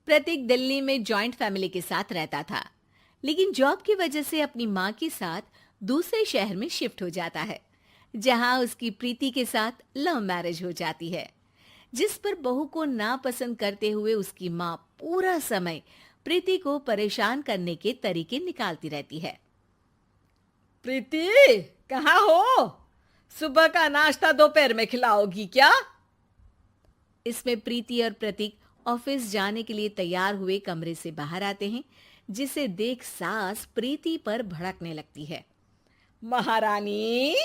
प्रतीक दिल्ली में joint family के साथ रहता था, लेकिन जॉब की वजह से अपनी माँ के साथ दूसरे शहर में शिफ्ट हो जाता है, जहाँ उसकी प्रीति के साथ लव मैरिज हो जाती है, जिस पर बहू को नापसंद करते हुए उसकी माँ पूरा समय प्रीति को परेशान करने के तरीके निकालती रहती है। प्रीति, कहाँ हो? सुबह का नाश्ता दोपहर में खिलाओगी क्या? इसमें प्रीति और प्रतीक ऑफिस जाने के लिए तैयार हुए कमरे से बाहर आते हैं, जिसे देख सास प्रीति पर भड़कने लगती है। महारानी,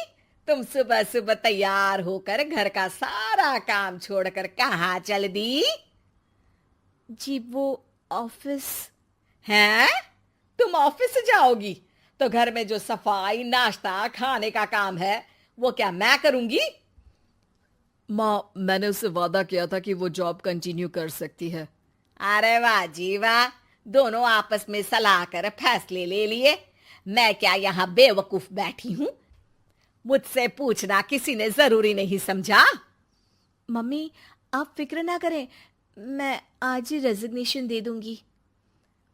तुम सुबह सुबह तैयार होकर घर का सारा काम छोड़कर कहाँ चल दी? जी वो ऑफिस। हैं? तुम ऑफिस जाओगी तो घर में जो सफाई, नाश्ता, खाने का काम है वो क्या मैं करूंगी? माँ, मैंने उससे वादा किया था कि वो जॉब कंटिन्यू कर सकती है। अरे वाह जी वाह, दोनों आपस में सलाह कर फैसले ले लिए। मैं क्या यहाँ बेवकूफ बैठी हूँ? मुझसे पूछना किसी ने जरूरी नहीं समझा? मम्मी, आप फिक्र ना करें, मैं आज ही रेजिग्नेशन दे दूंगी।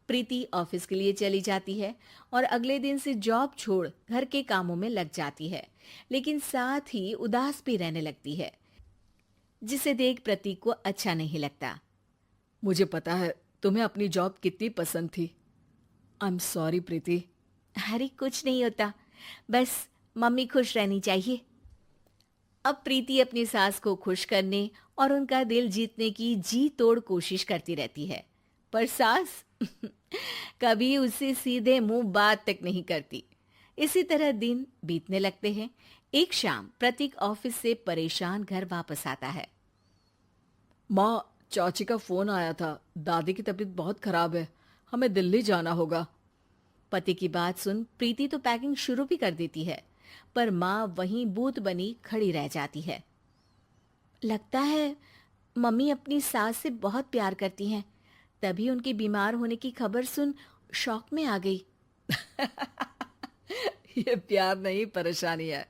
प्रीति ऑफिस के लिए चली जाती है और अगले दिन से जॉब छोड़ घर के कामों में लग जाती है, लेकिन साथ ही उदास भी रहने लगती है, जिसे देख प्रतीक को अच्छा नहीं लगता। मुझे पता है तुम्हें अपनी जॉब कितनी पसंद थी। आई एम सॉरी प्रीति। अरे कुछ नहीं होता, बस मम्मी खुश रहनी चाहिए। अब प्रीति अपनी सास को खुश करने और उनका दिल जीतने की जी तोड़ कोशिश करती रहती है, पर सास कभी उससे सीधे मुंह बात तक नहीं करती। इसी तरह दिन बीतने लगते हैं। एक शाम प्रतीक ऑफिस से परेशान घर वापस आता है। माँ, चाची का फोन आया था। दादी की तबीयत बहुत खराब है, हमें दिल्ली जाना होगा। पति की बात सुन प्रीति तो पैकिंग शुरू भी कर देती है, पर माँ वहीं बूत बनी खड़ी रह जाती है। लगता है मम्मी अपनी सास से बहुत प्यार करती हैं, तभी उनके बीमार होने की खबर सुन शॉक में आ गई। ये प्यार नहीं, परेशानी है।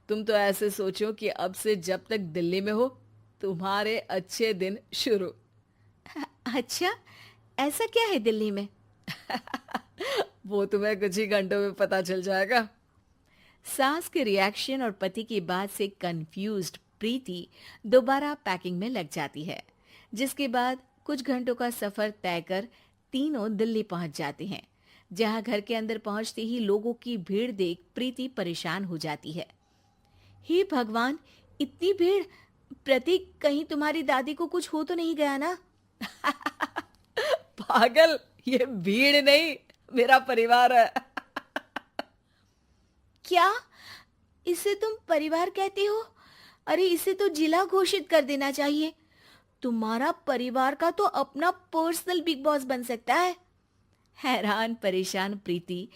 तुम तो ऐसे सोचो कि अब से जब तक दिल्ली में हो तुम्हारे अच्छे दिन शुरू। अच्छा, ऐसा क्या है दिल्ली में? वो तुम्हें कुछ ही घंटों में पता चल जाएगा। सास के रिएक्शन और पति की बात से कंफ्यूज्ड प्रीति दोबारा पैकिंग में लग जाती है, जिसके बाद कुछ घंटों का सफर तय कर तीनों दिल्ली पहुंच जाते हैं, जहां घर के अंदर पहुंचते ही लोगों की भीड़ देख प्रीति परेशान हो जाती है। हे भगवान, इतनी भीड़! प्रतीक, कहीं तुम्हारी दादी को कुछ हो तो नहीं गया ना? पागल, ये भीड़ नहीं, मेरा परिवार है। क्या? इसे तुम परिवार कहते हो? अरे इसे तो जिला घोषित कर देना चाहिए। तुम्हारा परिवार का तो अपना पर्सनल बिग बॉस बन सकता है। हैरान परेशान प्रीति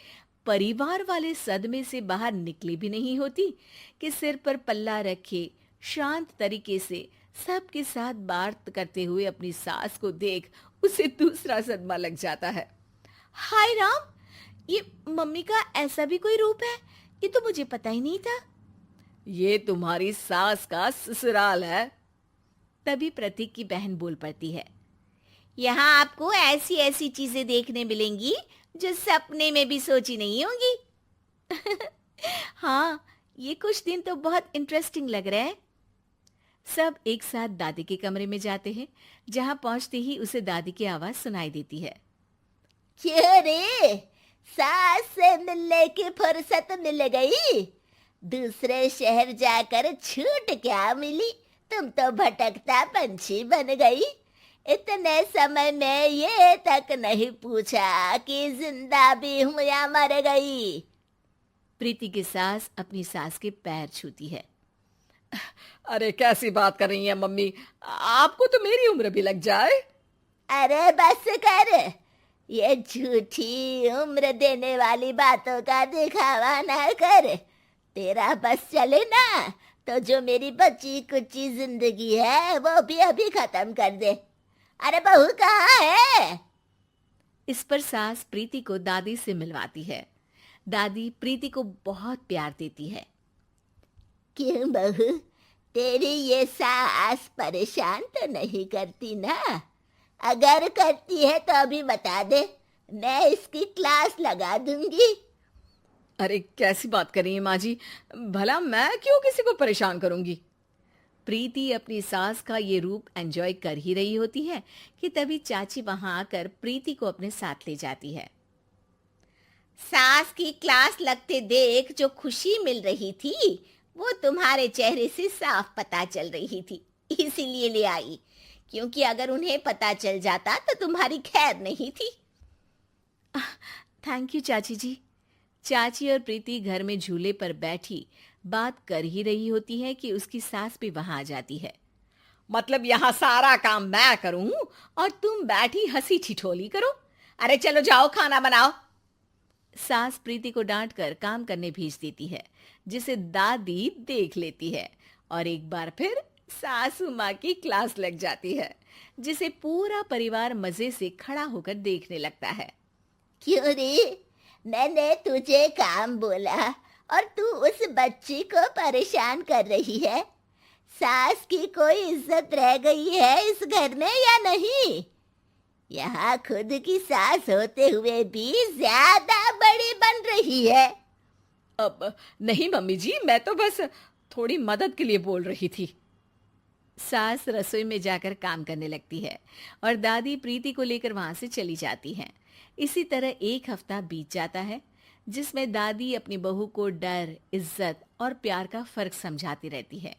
परिवार वाले सदमे से बाहर निकली भी नहीं होती कि सिर पर पल्ला रखे शांत तरीके से सबके साथ बात करते हुए अपनी सास को देख उसे दूसरा सदमा लग जाता है। हाय राम, ये मम्मी का ऐसा भी कोई रूप है? ये तो मुझे पता ही नहीं था। ये तुम्हारी सास का ससुराल है। तभी प्रतीक की बहन बोल पड़ती है, यहाँ आपको ऐसी ऐसी चीजें देखने मिलेंगी जो सपने में भी सोची नहीं होंगी। हाँ, ये कुछ दिन तो बहुत इंटरेस्टिंग लग रहे हैं। सब एक साथ दादी के कमरे में जाते हैं, जहां पहुंचते ही उसे दादी की आवाज सुनाई देती है। क्यों रे, सास से मिलने की फुर्सत मिल गई? दूसरे शहर जाकर छूट क्या मिली? तुम तो भटकता पंछी बन गई। इतने समय में ये तक नहीं पूछा कि जिंदा भी हूं या मर गई। प्रीति की सास अपनी सास के पैर छूती है। अरे कैसी बात कर रही हैं मम्मी, आपको तो मेरी उम्र भी लग जाए। अरे बस कर, ये झूठी उम्र देने वाली बातों का दिखावा ना कर। तेरा बस चले ना तो जो मेरी बची कुची जिंदगी है वो भी अभी खत्म कर दे। अरे बहू कहाँ है? इस पर सास प्रीति को दादी से मिलवाती है। दादी प्रीति को बहुत प्यार देती है। क्यों बहू, तेरी ये सास परेशान तो नहीं करती ना? अगर करती है तो अभी बता दे, मैं इसकी क्लास लगा दूंगी। अरे कैसी बात कर रही हैं माँ जी, भला मैं क्यों किसी को परेशान करूंगी। प्रीति अपनी सास का ये रूप एंजॉय कर ही रही होती है कि तभी चाची वहां आकर प्रीति को अपने साथ ले जाती है। सास की क्लास लगते देख जो खुशी मिल रही थी वो तुम्हारे चेहरे से साफ पता चल रही थी, इसीलिए ले आई, क्योंकि अगर उन्हें पता चल जाता तो तुम्हारी खैर नहीं थी। थैंक यू चाची जी। चाची और प्रीति घर में झूले पर बैठी बात कर ही रही होती है कि उसकी सास भी वहां आ जाती है। मतलब यहाँ सारा काम मैं करूं और तुम बैठी हंसी ठिठोली करो? अरे चलो जाओ खाना बनाओ। सास प्रीति को डांट कर काम करने भेज देती है, जिसे दादी देख लेती है और एक बार फिर सासू माँ की क्लास लग जाती है, जिसे पूरा परिवार मजे से खड़ा होकर देखने लगता है। क्यों रे, मैंने तुझे काम बोला और तू उस बच्ची को परेशान कर रही है? सास की कोई इज्जत रह गई है इस घर में या नहीं? यहाँ खुद की सास होते हुए भी ज्यादा बड़ी बन रही है। अब नहीं मम्मी जी, मैं तो बस थोड़ी मदद के लिए बोल रही थी। सास रसोई में जाकर काम करने लगती है और दादी प्रीति को लेकर वहां से चली जाती हैं। इसी तरह एक हफ्ता बीत जाता है, जिसमें दादी अपनी बहू को डर, इज्जत और प्यार का फर्क समझाती रहती है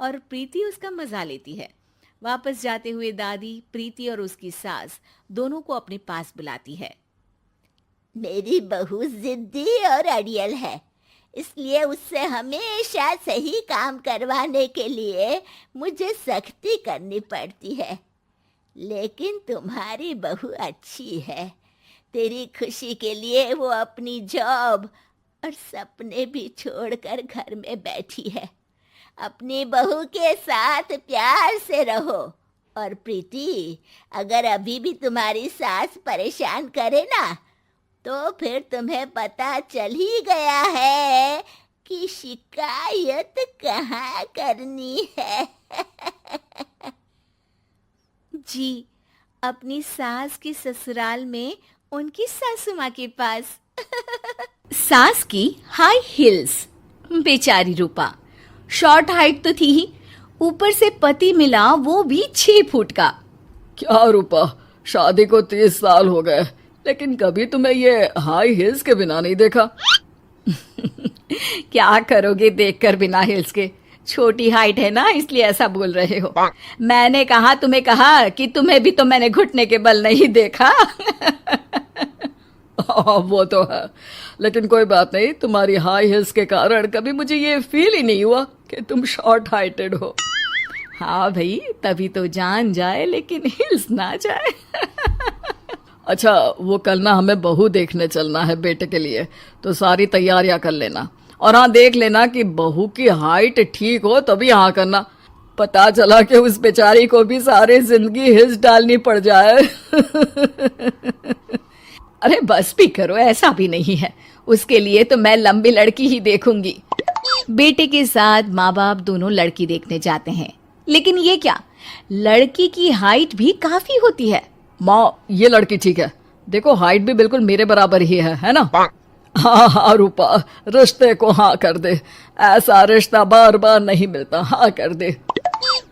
और प्रीति उसका मजा लेती है। वापस जाते हुए दादी प्रीति और उसकी सास दोनों को अपने पास बुलाती है। मेरी बहू जिद्दी और अड़ियल है, इसलिए उससे हमेशा सही काम करवाने के लिए मुझे सख्ती करनी पड़ती है। लेकिन तुम्हारी बहू अच्छी है, तेरी खुशी के लिए वो अपनी जॉब और सपने भी छोड़कर घर में बैठी है। अपनी बहू के साथ प्यार से रहो। और प्रीति, अगर अभी भी तुम्हारी सास परेशान करे ना, तो फिर तुम्हें पता चल ही गया है कि शिकायत कहाँ करनी है। जी, अपनी सास की ससुराल में उनकी सासू माँ के पास। सास की हाई हील्स। बेचारी रूपा, शॉर्ट हाइट तो थी ही, ऊपर से पति मिला वो भी 6 फुट का। क्या रूपा, शादी को 30 साल हो गए, लेकिन कभी तुम्हें ये हाई हील्स के बिना नहीं देखा। क्या करोगे देखकर बिना हिल्स के? छोटी हाइट है ना, इसलिए ऐसा बोल रहे हो। मैंने कहा तुम्हें कहा कि तुम्हें भी तो मैंने घुटने के बल नहीं देखा। वो तो है, लेकिन कोई बात नहीं, तुम्हारी हाई हील्स के कारण कभी मुझे ये फील ही नहीं हुआ कि तुम शॉर्ट हाइटेड हो। हाँ भाई, तभी तो जान जाए लेकिन हिल्स ना जाए। अच्छा, वो कल ना हमें बहू देखने चलना है बेटे के लिए, तो सारी तैयारियां कर लेना। और हाँ, देख लेना कि बहू की हाइट ठीक हो तभी हाँ करना। पता चला कि उस बेचारी को भी सारी जिंदगी हिल्स डालनी पड़ जाए। अरे बस भी करो, ऐसा भी नहीं है, उसके लिए तो मैं लंबी लड़की ही देखूंगी। बेटे के साथ माँ बाप दोनों लड़की देखने जाते हैं, लेकिन ये क्या, लड़की की हाइट भी काफी होती है। माँ, ये लड़की ठीक है, देखो हाइट भी बिल्कुल मेरे बराबर ही है ना? हाँ हाँ रूपा, रिश्ते को हाँ कर दे, ऐसा रिश्ता बार बार नहीं मिलता, हाँ कर दे।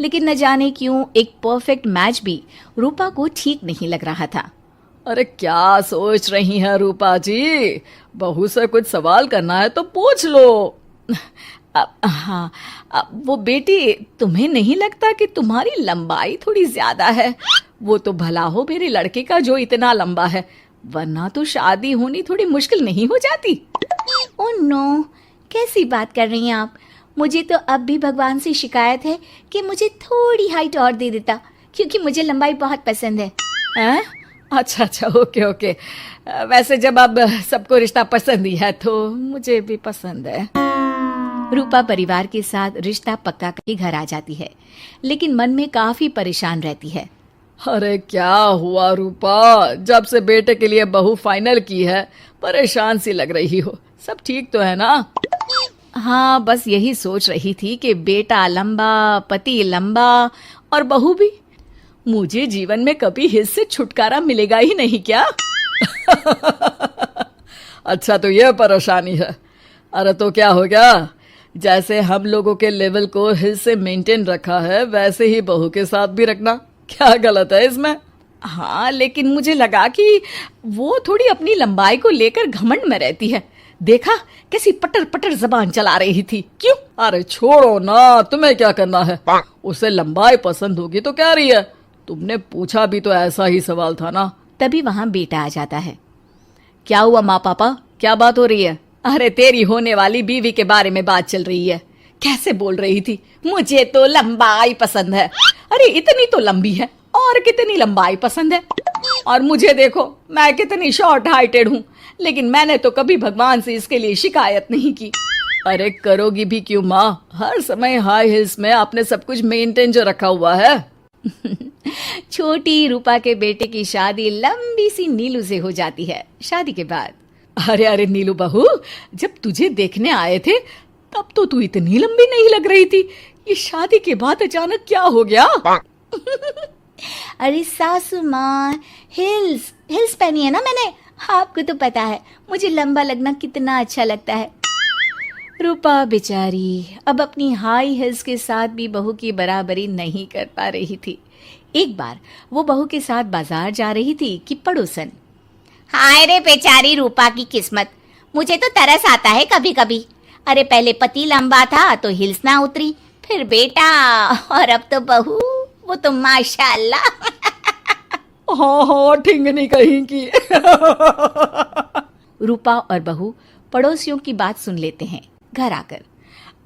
लेकिन न जाने क्यों एक परफेक्ट मैच भी रूपा को ठीक नहीं लग रहा था। अरे क्या सोच रही हैं रूपा जी, बहू से कुछ सवाल करना है तो पूछ लो। हाँ, वो बेटी, तुम्हें नहीं लगता कि तुम्हारी लंबाई थोड़ी ज्यादा है? वो तो भला हो मेरे लड़के का जो इतना लंबा है, वरना तो शादी होनी थोड़ी मुश्किल नहीं हो जाती। ओह नो, कैसी बात कर रही हैं आप? मुझे तो अब भी भगवान से शिकायत है कि मुझे थोड़ी हाइट और दे देता, क्योंकि मुझे लंबाई बहुत पसंद है। हैं? अच्छा, ओके। वैसे जब अब सबको रिश्ता पसंद ही है तो मुझे भी पसंद है। रूपा परिवार के साथ रिश्ता पक्का करके घर आ जाती है, लेकिन मन में काफी परेशान रहती है। अरे क्या हुआ रूपा, जब से बेटे के लिए बहू फाइनल की है परेशान सी लग रही हो, सब ठीक तो है ना? हाँ, बस यही सोच रही थी कि बेटा लंबा, पति लंबा और बहू भी। मुझे जीवन में कभी हिल्स से छुटकारा मिलेगा ही नहीं क्या? अच्छा तो ये परेशानी है। अरे तो क्या हो गया, जैसे हम लोगों के लेवल को हिल्स से मेंटेन रखा है वैसे ही बहू के साथ भी रखना, क्या गलत है इसमें? हाँ, लेकिन मुझे लगा कि वो थोड़ी अपनी लंबाई को लेकर घमंड में रहती है। देखा कैसी पटर पटर जबान चला रही थी। क्यों? अरे छोड़ो ना, तुम्हें क्या करना है? उसे लंबाई पसंद होगी तो क्या रही है, तुमने पूछा भी तो ऐसा ही सवाल था ना। तभी वहां बेटा आ जाता है। क्या हुआ माँ पापा, क्या बात हो रही है? अरे तेरी होने वाली बीवी के बारे में बात चल रही है। कैसे बोल रही थी, मुझे तो लंबाई पसंद है। अरे इतनी तो लंबी है, और कितनी लंबाई पसंद है? और मुझे देखो, मैं कितनी शॉर्ट हाइटेड हूँ, लेकिन मैंने तो कभी भगवान से इसके लिए शिकायत नहीं की। अरे करोगी भी क्यों माँ, हर समय हाई हिल्स में आपने सब कुछ मेंटेन जो रखा हुआ है। छोटी रूपा के बेटे की शादी लंबी सी नीलू से हो जाती है। शादी के बाद अरे अरे नीलू बहू, जब तुझे देखने आए थे तब तो तू इतनी लंबी नहीं लग रही थी, ये शादी के बाद अचानक क्या हो गया? अरे सासू माँ, हिल्स पहनी है ना मैंने, आपको तो पता है मुझे लंबा लगना कितना अच्छा लगता है। रूपा बेचारी अब अपनी हाई हिल्स के साथ भी बहू की बराबरी नहीं कर पा रही थी। एक बार वो बहू के साथ बाजार जा रही थी कि पड़ोसन, हाय रे बेचारी रूपा की किस्मत, मुझे तो तरस आता है कभी कभी। अरे पहले पति लंबा था तो हिल्स ना उतरी, फिर बेटा, और अब तो बहू, वो तो माशाल्लाह। हाँ हाँ, ठिंगनी कहीं की। रूपा और बहू पड़ोसियों की बात सुन लेते हैं। घर आकर,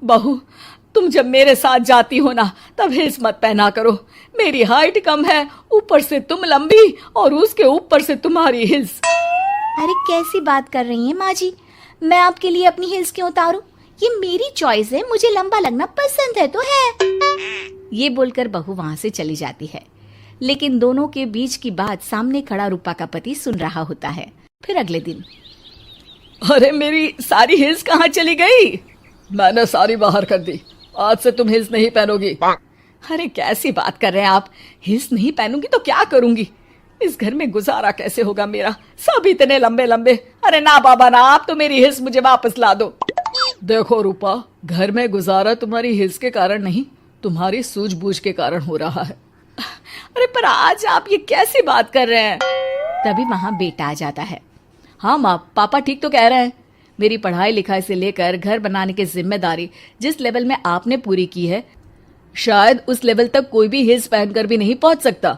बहू तुम जब मेरे साथ जाती हो ना तब हिल्स मत पहना करो, मेरी हाइट कम है, ऊपर से तुम लंबी और उसके ऊपर से तुम्हारी हिल्स। अरे कैसी बात कर रही हैं माँ जी, मैं आपके लिए अपनी हिल्स क्यों उतारूं? ये मेरी चॉइस है, मुझे लंबा लगना पसंद है तो है। ये बोलकर बहू वहां से चली जाती है। लेकिन दोनों के बीच की बात सामने खड़ा रूपा का पति सुन रहा होता है। फिर अगले दिन, अरे मेरी सारी हिल्स कहाँ चली गई? मैंने सारी बाहर कर दी, आज से तुम हिल्स नहीं पहनोगी। अरे कैसी बात कर रहे हैं आप, हिल्स नहीं पहनूंगी तो क्या करूंगी? इस घर में गुजारा कैसे होगा मेरा, सब इतने लंबे लंबे। अरे ना बाबा ना, आप तो मेरी हिल्स मुझे वापस ला दो। देखो रूपा, घर में गुजारा तुम्हारी हिल्स के कारण नहीं, तुम्हारी सूझबूझ के कारण हो रहा है। अरे पर आज आप ये कैसी बात कर रहे हैं? तभी वहां बेटा आ जाता है। हाँ माँ, पापा ठीक तो कह रहे हैं। मेरी पढ़ाई लिखाई से लेकर घर बनाने की जिम्मेदारी जिस लेवल में आपने पूरी की है, शायद उस लेवल तक कोई भी हिल्स पहनकर भी नहीं पहुंच सकता।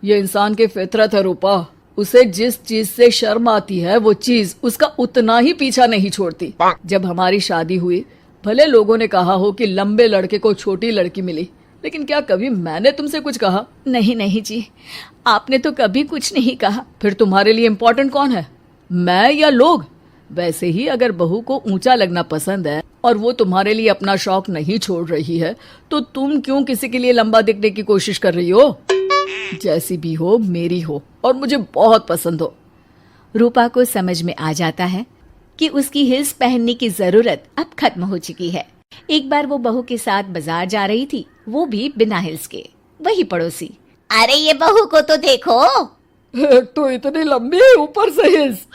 ये इंसान की फितरत है रूपा, उसे जिस चीज से शर्म आती है वो चीज उसका उतना ही पीछा नहीं छोड़ती। जब हमारी शादी हुई, भले लोगों ने कहा हो कि लंबे लड़के को छोटी लड़की मिली, लेकिन क्या कभी मैंने तुमसे कुछ कहा? नहीं नहीं जी, आपने तो कभी कुछ नहीं कहा। फिर तुम्हारे लिए इम्पोर्टेंट कौन है, मैं या लोग? वैसे ही अगर बहू को ऊंचा लगना पसंद है और वो तुम्हारे लिए अपना शौक नहीं छोड़ रही है, तो तुम क्यों किसी के लिए लंबा दिखने की कोशिश कर रही हो? जैसी भी हो, मेरी हो और मुझे बहुत पसंद हो। रूपा को समझ में आ जाता है कि उसकी हिल्स पहनने की जरूरत अब खत्म हो चुकी है। एक बार वो बहू के साथ बाजार जा रही थी, वो भी बिना हिल्स के। वही पड़ोसी, अरे ये बहू को तो देखो, एक तो इतनी लंबी, ऊपर से हिल्स।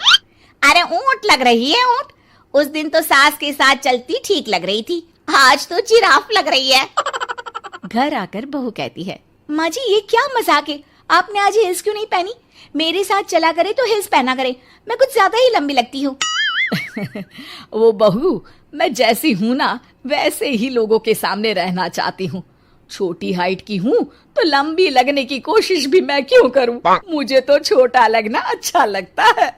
अरे ऊंट लग रही है ऊंट। उस दिन तो सास के साथ चलती ठीक लग रही थी, आज तो जिराफ लग रही है। घर आकर बहू कहती है, माँ जी ये क्या मजाक है, आपने आज हिल्स क्यों नहीं पहनी? मेरे साथ चला करे तो हिल्स पहना करे, मैं कुछ ज्यादा ही लंबी लगती हूँ। वो बहू, मैं जैसी हूँ ना वैसे ही लोगों के सामने रहना चाहती हूँ। छोटी हाइट की हूँ तो लंबी लगने की कोशिश भी मैं क्यों करूँ? मुझे तो छोटा लगना अच्छा लगता है।